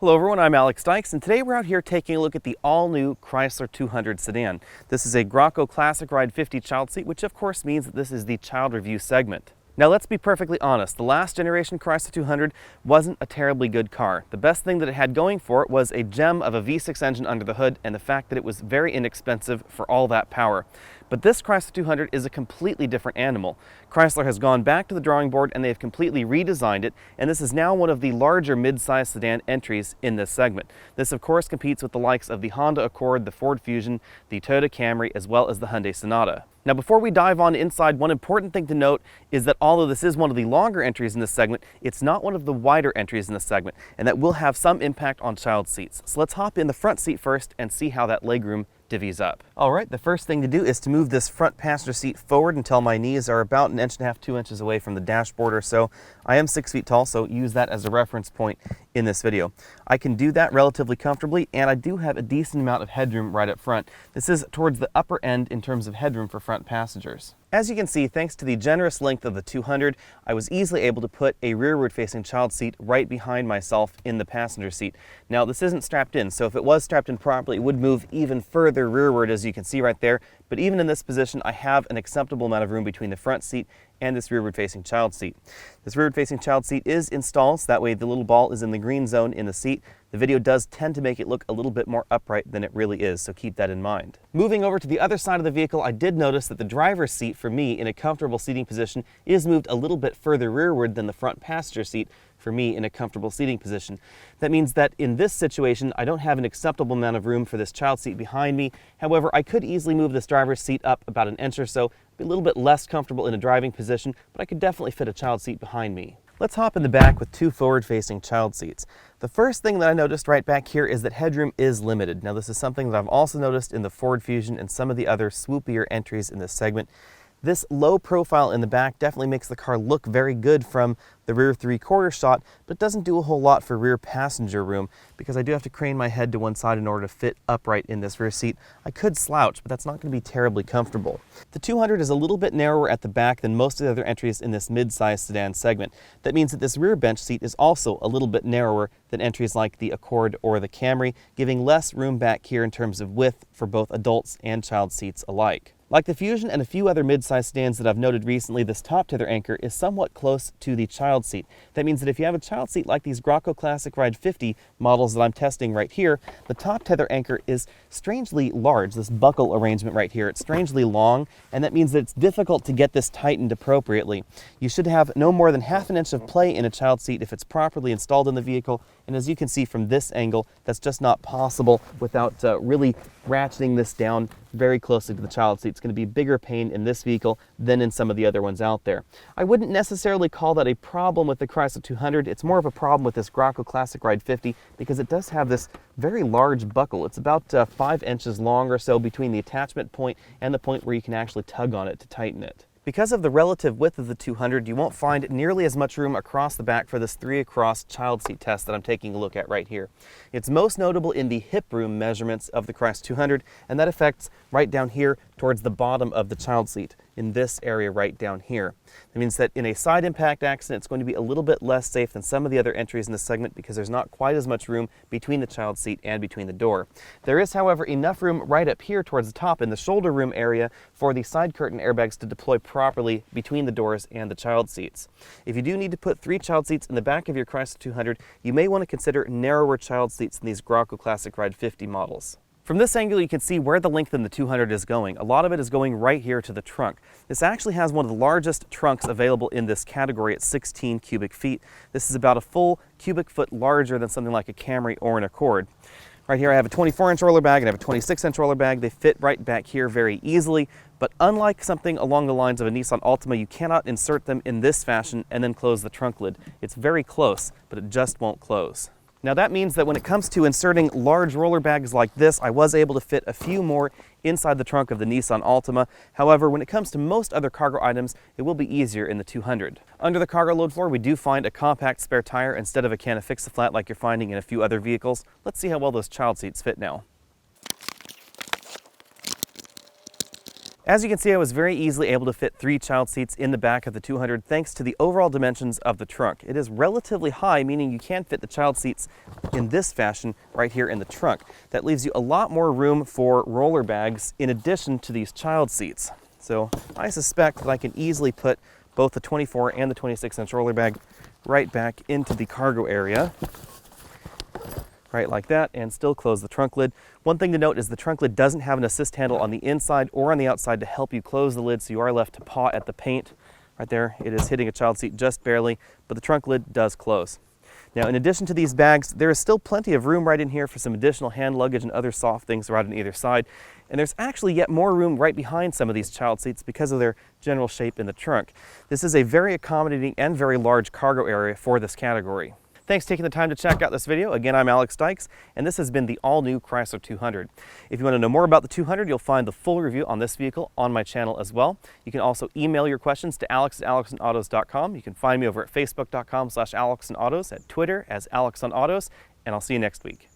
Hello everyone, I'm Alex Dykes, and today we're out here taking a look at the all-new Chrysler 200 sedan. This is a Graco Classic Ride 50 child seat, which of course means that this is the child review segment. Now let's be perfectly honest, the last generation Chrysler 200 wasn't a terribly good car. The best thing that it had going for it was a gem of a V6 engine under the hood and the fact that it was very inexpensive for all that power. But this Chrysler 200 is a completely different animal. Chrysler has gone back to the drawing board and they've completely redesigned it, and this is now one of the larger mid-size sedan entries in this segment. This of course competes with the likes of the Honda Accord, the Ford Fusion, the Toyota Camry, as well as the Hyundai Sonata. Now before we dive on inside, one important thing to note is that although this is one of the longer entries in this segment, it's not one of the wider entries in this segment, and that will have some impact on child seats. So let's hop in the front seat first and see how that legroom divvies up. All right, the first thing to do is to move this front passenger seat forward until my knees are about 1.5 inches, 2 inches away from the dashboard or so. I am 6 feet tall, so use that as a reference point in this video. I can do that relatively comfortably, and I do have a decent amount of headroom right up front. This is towards the upper end in terms of headroom for front passengers. As you can see, thanks to the generous length of the 200, I was easily able to put a rearward-facing child seat right behind myself in the passenger seat. Now, this isn't strapped in, so if it was strapped in properly, it would move even further rearward, as you can see right there. But even in this position, I have an acceptable amount of room between the front seat and this rearward-facing child seat. This rearward-facing child seat is installed, so that way the little ball is in the green zone in the seat. The video does tend to make it look a little bit more upright than it really is, so keep that in mind. Moving over to the other side of the vehicle, I did notice that the driver's seat for me in a comfortable seating position is moved a little bit further rearward than the front passenger seat for me in a comfortable seating position. That means that in this situation, I don't have an acceptable amount of room for this child seat behind me. However, I could easily move this driver's seat up about 1 inch or so, be a little bit less comfortable in a driving position, but I could definitely fit a child seat behind me. Let's hop in the back with two forward-facing child seats. The first thing that I noticed right back here is that headroom is limited. Now this is something that I've also noticed in the Ford Fusion and some of the other swoopier entries in this segment. This low profile in the back definitely makes the car look very good from the rear three-quarter shot, but doesn't do a whole lot for rear passenger room because I do have to crane my head to one side in order to fit upright in this rear seat. I could slouch, but that's not going to be terribly comfortable. The 200 is a little bit narrower at the back than most of the other entries in this mid-size sedan segment. That means that this rear bench seat is also a little bit narrower than entries like the Accord or the Camry, giving less room back here in terms of width for both adults and child seats alike. Like the Fusion and a few other mid-size sedans that I've noted recently, this top tether anchor is somewhat close to the child seat. That means that if you have a child seat like these Graco Classic Ride 50 models that I'm testing right here, the top tether anchor is strangely large, this buckle arrangement right here. It's strangely long, and that means that it's difficult to get this tightened appropriately. You should have no more than 1/2 inch of play in a child seat if it's properly installed in the vehicle, and as you can see from this angle, that's just not possible without really ratcheting this down very closely to the child seat. It's going to be a bigger pain in this vehicle than in some of the other ones out there. I wouldn't necessarily call that a problem with the Chrysler 200. It's more of a problem with this Graco Classic Ride 50 because it does have this very large buckle. It's about 5 inches long or so between the attachment point and the point where you can actually tug on it to tighten it. Because of the relative width of the 200, you won't find nearly as much room across the back for this 3-across child seat test that I'm taking a look at right here. It's most notable in the hip room measurements of the Chrysler 200, and that affects right down here towards the bottom of the child seat, in this area right down here. That means that in a side impact accident, it's going to be a little bit less safe than some of the other entries in this segment because there's not quite as much room between the child seat and between the door. There is, however, enough room right up here towards the top in the shoulder room area for the side curtain airbags to deploy properly between the doors and the child seats. If you do need to put 3 child seats in the back of your Chrysler 200, you may want to consider narrower child seats in these Graco Classic Ride 50 models. From this angle, you can see where the length in the 200 is going. A lot of it is going right here to the trunk. This actually has one of the largest trunks available in this category at 16 cubic feet. This is about a full cubic foot larger than something like a Camry or an Accord. Right here I have a 24-inch roller bag and I have a 26-inch roller bag. They fit right back here very easily, but unlike something along the lines of a Nissan Altima, you cannot insert them in this fashion and then close the trunk lid. It's very close, but it just won't close. Now that means that when it comes to inserting large roller bags like this, I was able to fit a few more inside the trunk of the Nissan Altima. However, when it comes to most other cargo items, it will be easier in the 200. Under the cargo load floor, we do find a compact spare tire instead of a can of Fix-A-Flat like you're finding in a few other vehicles. Let's see how well those child seats fit now. As you can see, I was very easily able to fit 3 child seats in the back of the 200 thanks to the overall dimensions of the trunk. It is relatively high, meaning you can fit the child seats in this fashion right here in the trunk. That leaves you a lot more room for roller bags in addition to these child seats. So I suspect that I can easily put both the 24 and the 26-inch roller bag right back into the cargo area. Right like that, and still close the trunk lid. One thing to note is the trunk lid doesn't have an assist handle on the inside or on the outside to help you close the lid, so you are left to paw at the paint. Right there, it is hitting a child seat just barely, but the trunk lid does close. Now, in addition to these bags, there is still plenty of room right in here for some additional hand luggage and other soft things right on either side. And there's actually yet more room right behind some of these child seats because of their general shape in the trunk. This is a very accommodating and very large cargo area for this category. Thanks for taking the time to check out this video. Again, I'm Alex Dykes, and this has been the all-new Chrysler 200. If you want to know more about the 200, you'll find the full review on this vehicle on my channel as well. You can also email your questions to alex@alexonautos.com. You can find me over at facebook.com/alexonautos, at Twitter as alexonautos, and I'll see you next week.